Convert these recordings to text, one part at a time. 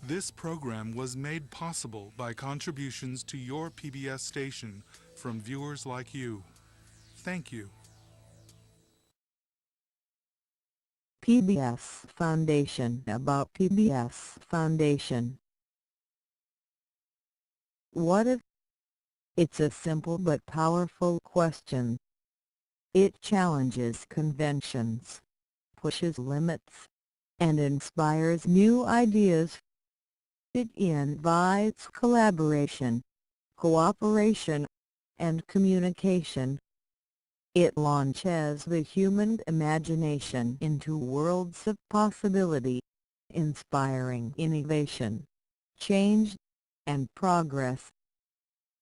This program was made possible by contributions to your PBS station from viewers like you. Thank you. PBS Foundation. About PBS Foundation. What if? It's a simple but powerful question. It challenges conventions, pushes limits, and inspires new ideas. It invites collaboration, cooperation, and communication. It launches the human imagination into worlds of possibility, inspiring innovation, change, and progress.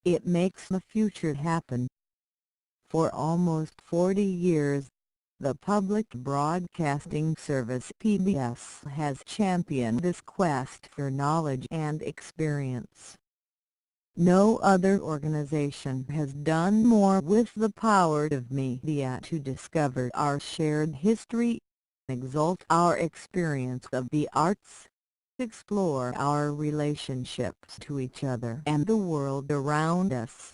It makes the future happen. For almost 40 years, the Public Broadcasting Service (PBS) has championed this quest for knowledge and experience. No other organization has done more with the power of media to discover our shared history, exalt our experience of the arts, explore our relationships to each other and the world around us,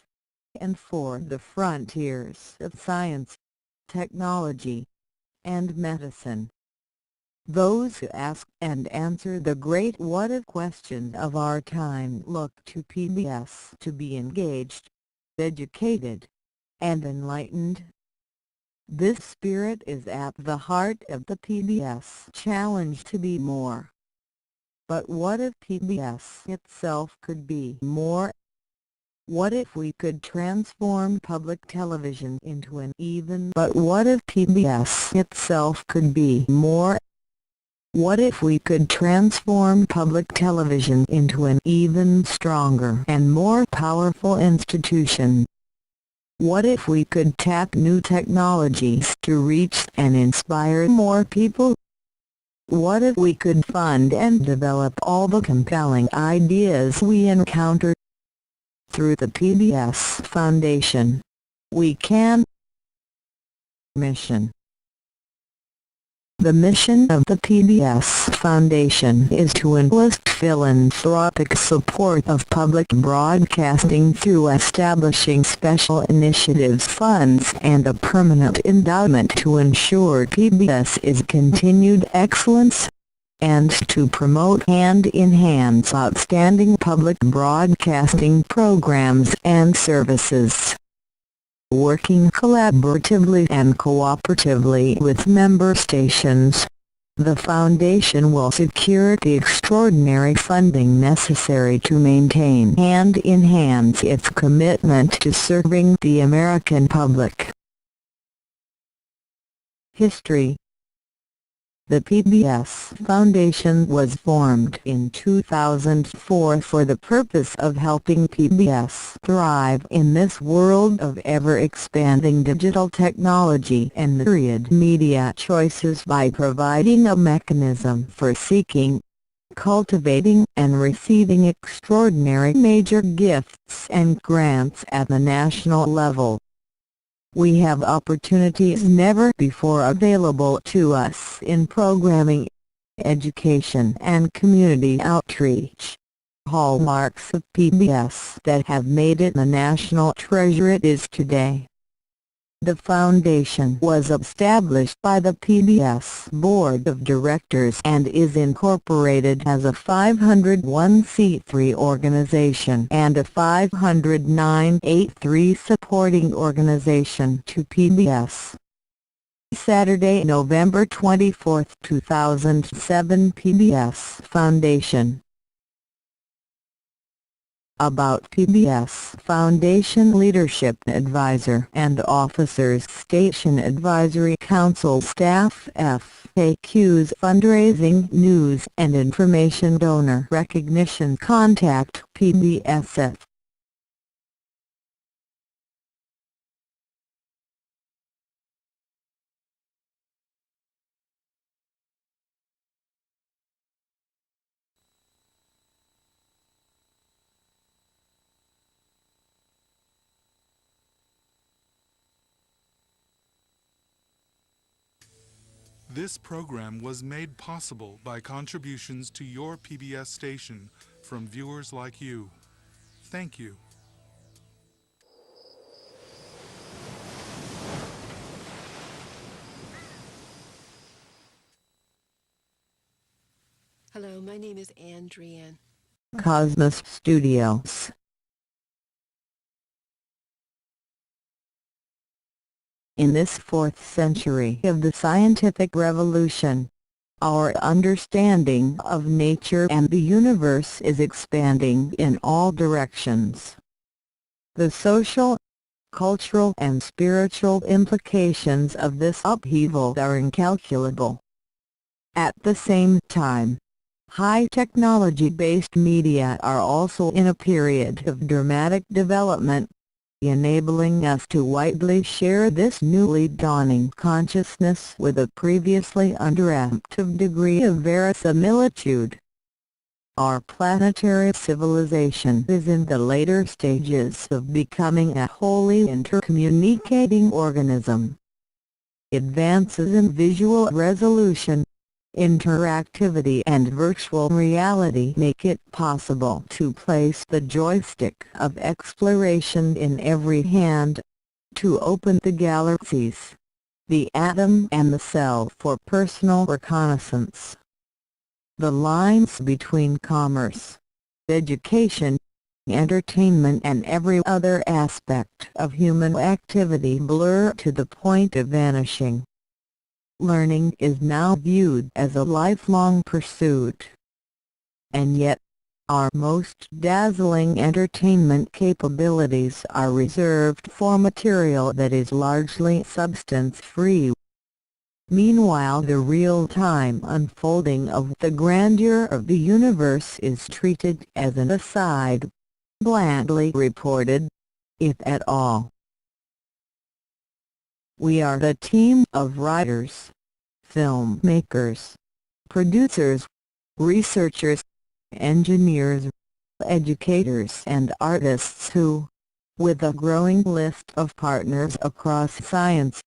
and forward the frontiers of science, technology, and medicine. Those who ask and answer the great what-if questions of our time look to PBS to be engaged, educated, and enlightened. This spirit is at the heart of the PBS challenge to be more. But what if PBS itself could be more? What if we could transform public television into an even? But what if PBS itself could be more? What if we could transform public television into an even stronger and more powerful institution? What if we could tap new technologies to reach and inspire more people? What if we could fund and develop all the compelling ideas we encounter? Through the PBS Foundation, we can. Mission. The mission of the PBS Foundation is to enlist philanthropic support of public broadcasting through establishing special initiatives funds and a permanent endowment to ensure PBS's continued excellence, and to promote and enhance outstanding public broadcasting programs and services. Working collaboratively and cooperatively with member stations, the Foundation will secure the extraordinary funding necessary to maintain and enhance its commitment to serving the American public. History. The PBS Foundation was formed in 2004 for the purpose of helping PBS thrive in this world of ever-expanding digital technology and myriad media choices by providing a mechanism for seeking, cultivating and receiving extraordinary major gifts and grants at the national level. We have opportunities never before available to us in programming, education and community outreach, hallmarks of PBS that have made it the national treasure it is today. The Foundation was established by the PBS Board of Directors and is incorporated as a 501c3 organization and a 509(a)(3) supporting organization to PBS. Saturday, November 24, 2007. PBS Foundation. About PBS Foundation Leadership Advisor and Officers, Station Advisory Council Staff, FAQs, Fundraising, News and Information, Donor Recognition. Contact PBSF. This program was made possible by contributions to your PBS station from viewers like you. Thank you. Hello, my name is Andrian. Cosmos Studios. In this 4th century of the scientific revolution, our understanding of nature and the universe is expanding in all directions. The social, cultural and spiritual implications of this upheaval are incalculable. At the same time, high technology-based media are also in a period of dramatic development, enabling us to widely share this newly dawning consciousness with a previously underactive degree of verisimilitude. Our planetary civilization is in the later stages of becoming a wholly intercommunicating organism. Advances in visual resolution, interactivity and virtual reality make it possible to place the joystick of exploration in every hand, to open the galaxies, the atom and the cell for personal reconnaissance. The lines between commerce, education, entertainment and every other aspect of human activity blur to the point of vanishing. Learning is now viewed as a lifelong pursuit. And yet, our most dazzling entertainment capabilities are reserved for material that is largely substance-free. Meanwhile, the real-time unfolding of the grandeur of the universe is treated as an aside, blandly reported, if at all. We are a team of writers, filmmakers, producers, researchers, engineers, educators and artists who, with a growing list of partners across science,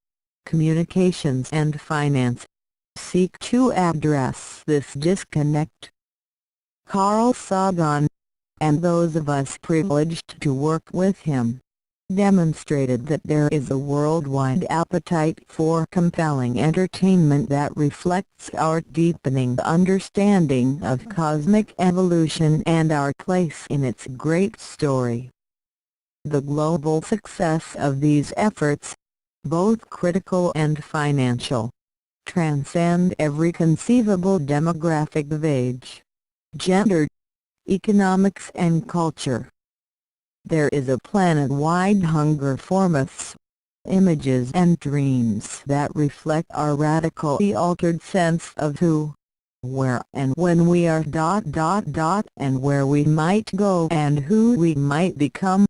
communications and finance, seek to address this disconnect. Carl Sagan, and those of us privileged to work with him, demonstrated that there is a worldwide appetite for compelling entertainment that reflects our deepening understanding of cosmic evolution and our place in its great story. The global success of these efforts, both critical and financial, transcend every conceivable demographic of age, gender, economics and culture. There is a planet-wide hunger for myths, images and dreams that reflect our radically altered sense of who, where and when we are ... and where we might go and who we might become.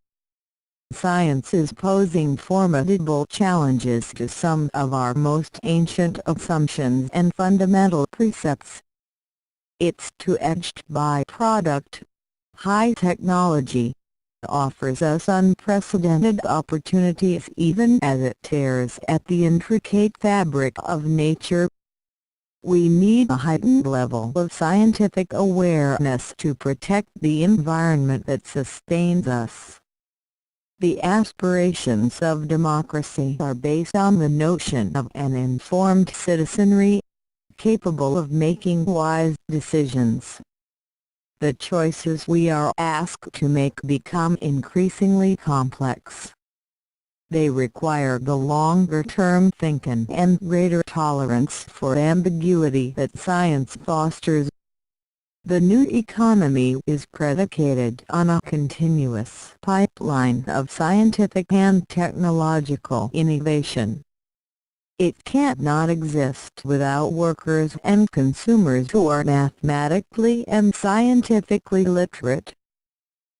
Science is posing formidable challenges to some of our most ancient assumptions and fundamental precepts. Its two-edged byproduct, high technology, offers us unprecedented opportunities even as it tears at the intricate fabric of nature. We need a heightened level of scientific awareness to protect the environment that sustains us. The aspirations of democracy are based on the notion of an informed citizenry, capable of making wise decisions. The choices we are asked to make become increasingly complex. They require the longer-term thinking and greater tolerance for ambiguity that science fosters. The new economy is predicated on a continuous pipeline of scientific and technological innovation. It can't not exist without workers and consumers who are mathematically and scientifically literate.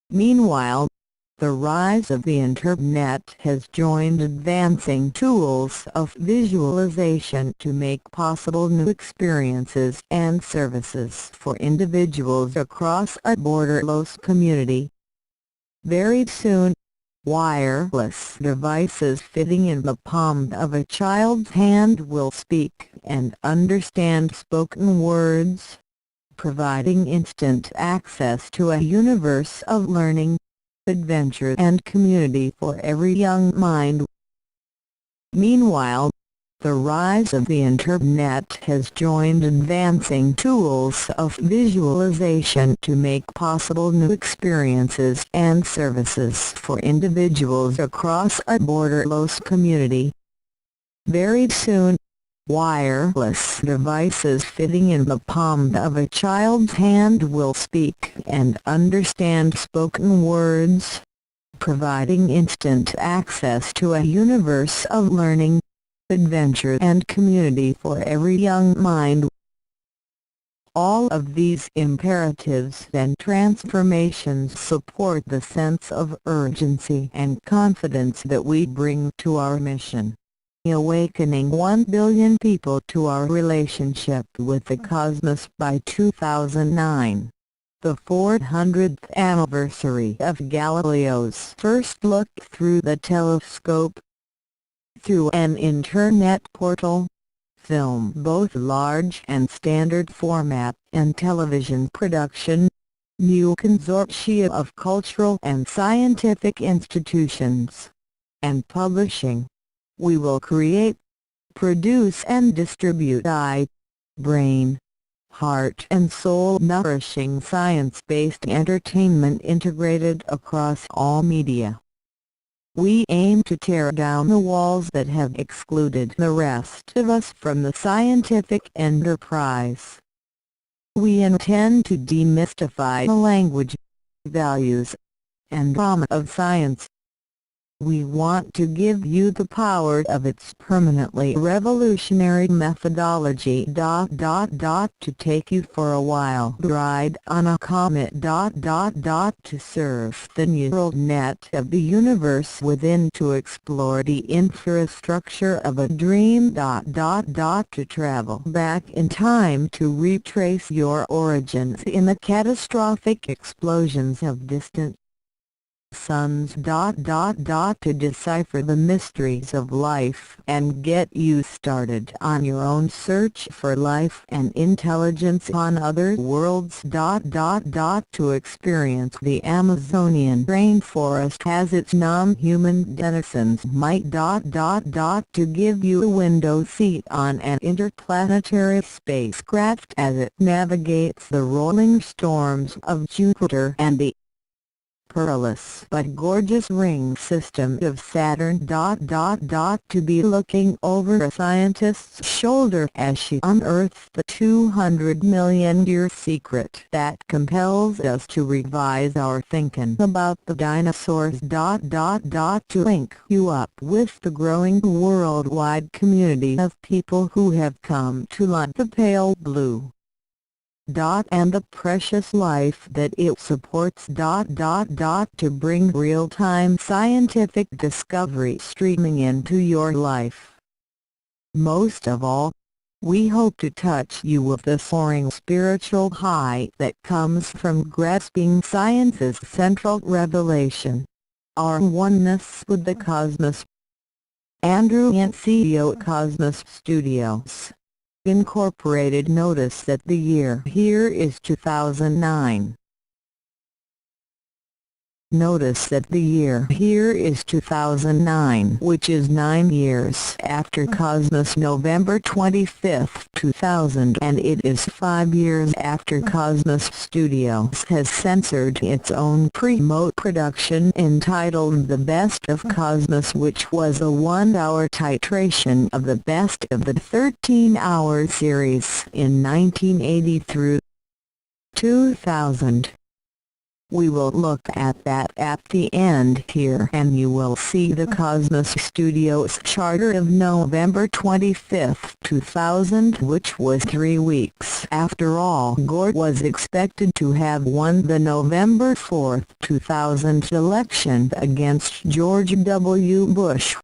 Meanwhile, the rise of the Internet has joined advancing tools of visualization to make possible new experiences and services for individuals across a borderless community. Very soon, Wireless devices fitting in the palm of a child's hand will speak and understand spoken words, providing instant access to a universe of learning, adventure and community for every young mind. Meanwhile, the rise of the Internet has joined advancing tools of visualization to make possible new experiences and services for individuals across a borderless community. Very soon, wireless devices fitting in the palm of a child's hand will speak and understand spoken words, providing instant access to a universe of learning, adventure and community for every young mind. All of these imperatives and transformations support the sense of urgency and confidence that we bring to our mission, awakening 1 billion people to our relationship with the cosmos by 2009. The 400th anniversary of Galileo's first look through the telescope. Through an internet portal, film, both large and standard format, and television production, new consortia of cultural and scientific institutions, and publishing. We will create, produce and distribute brain, heart and soul nourishing science-based entertainment integrated across all media. We aim to tear down the walls that have excluded the rest of us from the scientific enterprise. We intend to demystify the language, values, and drama of science. We want to give you the power of its permanently revolutionary methodology. To take you for a wild ride on a comet. To surf the neural net of the universe within, to explore the infrastructure of a dream. To travel back in time to retrace your origins in the catastrophic explosions of distant suns. To decipher the mysteries of life and get you started on your own search for life and intelligence on other worlds. To experience the Amazonian rainforest as its non-human denizens might. To give you a window seat on an interplanetary spacecraft as it navigates the rolling storms of Jupiter and the perilous but gorgeous ring system of Saturn. To be looking over a scientist's shoulder as she unearths the 200 million year secret that compels us to revise our thinking about the dinosaurs. To link you up with the growing worldwide community of people who have come to love the pale blue and the precious life that it supports. To bring real-time scientific discovery streaming into your life. Most of all, we hope to touch you with the soaring spiritual high that comes from grasping science's central revelation, our oneness with the cosmos. Andrew Ant, CEO, Cosmos Studios Incorporated. Notice that the year here is 2009. Notice that the year here is 2009, which is 9 years after Cosmos November 25, 2000, and it is 5 years after Cosmos Studios has censored its own pre-remote production entitled The Best of Cosmos, which was a 1-hour titration of the best of the 13-hour series in 1980 through 2000. We will look at that at the end here, and you will see the Cosmos Studios charter of November 25, 2000, which was 3 weeks after Al Gore was expected to have won the November 4, 2000 election against George W. Bush.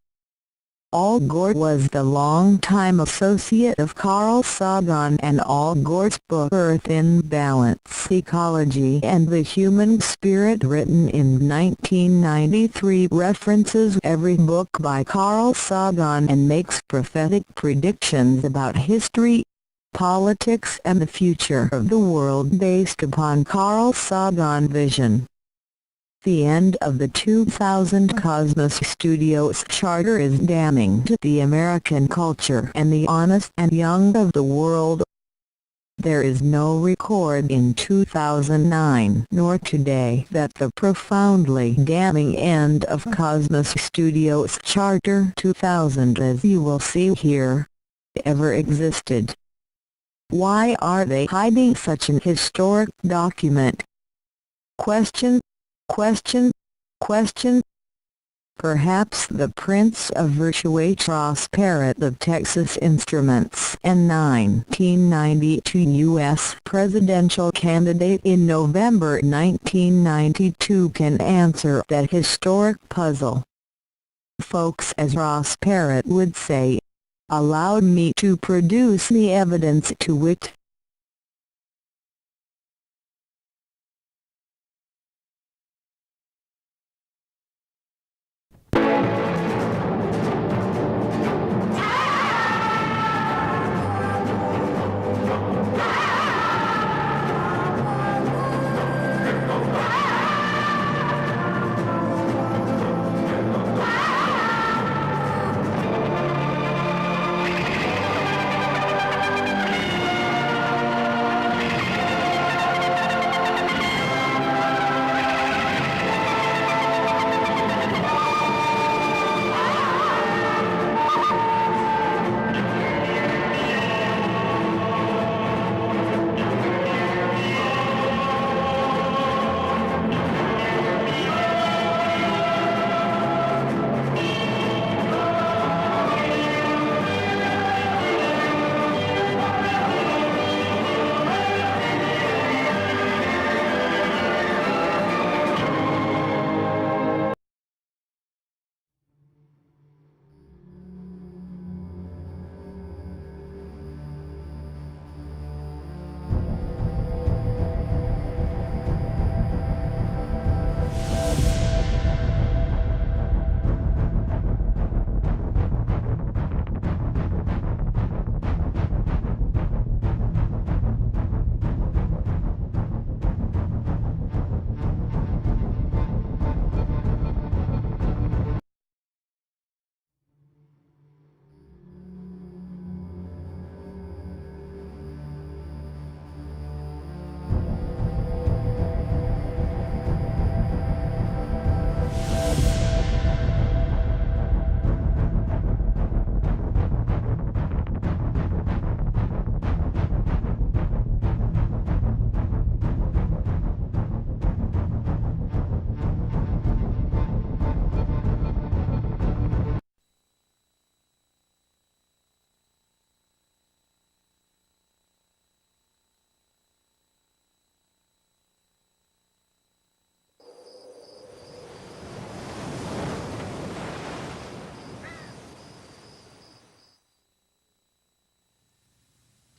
Al Gore was the longtime associate of Carl Sagan, and Al Gore's book Earth in Balance: Ecology and the Human Spirit, written in 1993, references every book by Carl Sagan and makes prophetic predictions about history, politics and the future of the world based upon Carl Sagan's vision. The end of the 2000 Cosmos Studios charter is damning to the American culture and the honest and young of the world. There is no record in 2009 nor today that the profoundly damning end of Cosmos Studios Charter 2000, as you will see here, ever existed. Why are they hiding such an historic document? Question. Perhaps the Prince of Virtue Prosperity of Texas Instruments and 1992 U.S. presidential candidate in November 1992 can answer that historic puzzle. Folks, as Ross Perot would say, allowed me to produce the evidence to wit.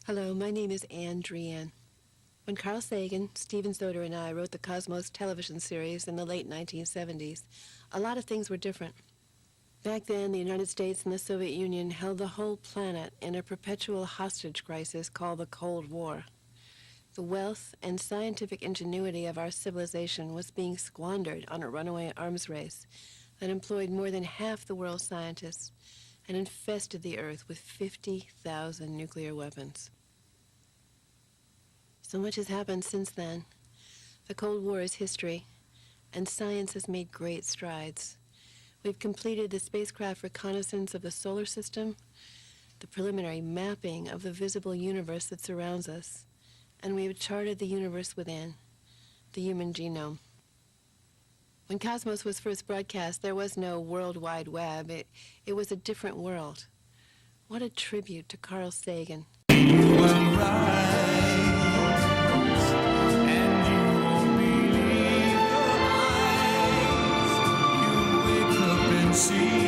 Hello, my name is Andrian. When Carl Sagan, Steven Soder, and I wrote the Cosmos television series in the late 1970s, a lot of things were different. Back then, the United States and the Soviet Union held the whole planet in a perpetual hostage crisis called the Cold War. The wealth and scientific ingenuity of our civilization was being squandered on a runaway arms race that employed more than half the world's scientists and infested the Earth with 50,000 nuclear weapons. So much has happened since then. The Cold War is history, and science has made great strides. We've completed the spacecraft reconnaissance of the solar system, the preliminary mapping of the visible universe that surrounds us, and we have charted the universe within, the human genome. When Cosmos was first broadcast, there was no World Wide Web. It was a different world. What a tribute to Carl Sagan. You will rise, and you won't believe your eyes. You wake up and see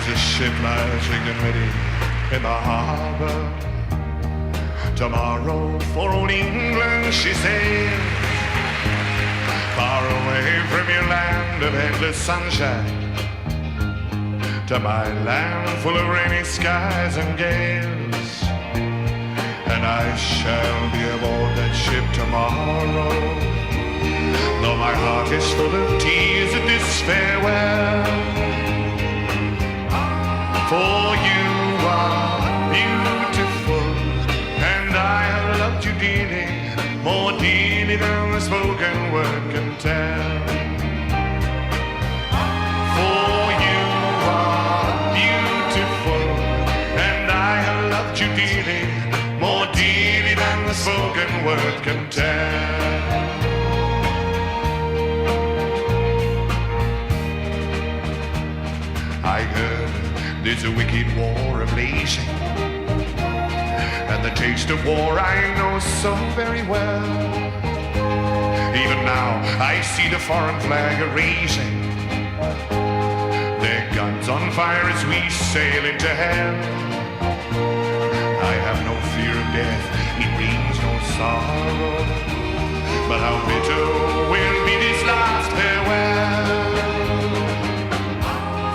a ship lies rigged and ready in the harbor. Tomorrow for old England she sails, far away from your land of endless sunshine, to my land full of rainy skies and gales. And I shall be aboard that ship tomorrow, though my heart is full of tears at this farewell. For you are beautiful, and I have loved you dearly, more dearly than the spoken word can tell. For you are beautiful, and I have loved you dearly, more dearly than the spoken word can tell. I heard there's a wicked war ablazing, and the taste of war I know so very well. Even now I see the foreign flag raising, their guns on fire as we sail into hell. I have no fear of death, it brings no sorrow, but how bitter will be this last farewell.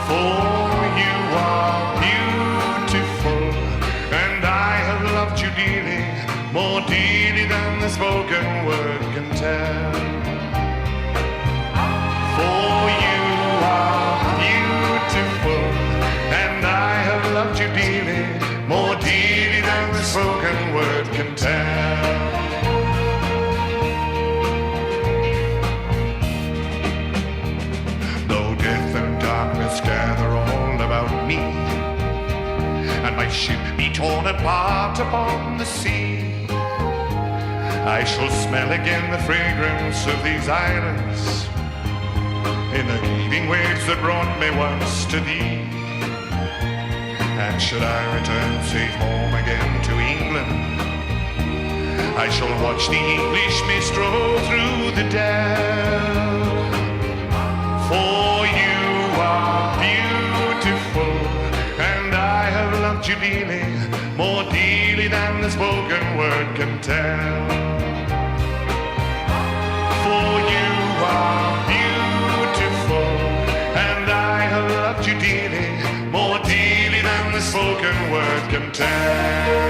For you are beautiful, and I have loved you dearly, more dearly than the spoken word can tell. For you are beautiful, and I have loved you dearly, more dearly than the spoken word can tell. Though death and darkness gather all about me, and my ship be torn apart upon the sea, I shall smell again the fragrance of these islands, in the heaving waves that brought me once to thee. And should I return safe home again to England, I shall watch the English mist roll through the dell. For you are beautiful, and I have loved you dearly, more dearly than the spoken word can tell. For you are beautiful, and I have loved you dearly, more dearly than the spoken word can tell.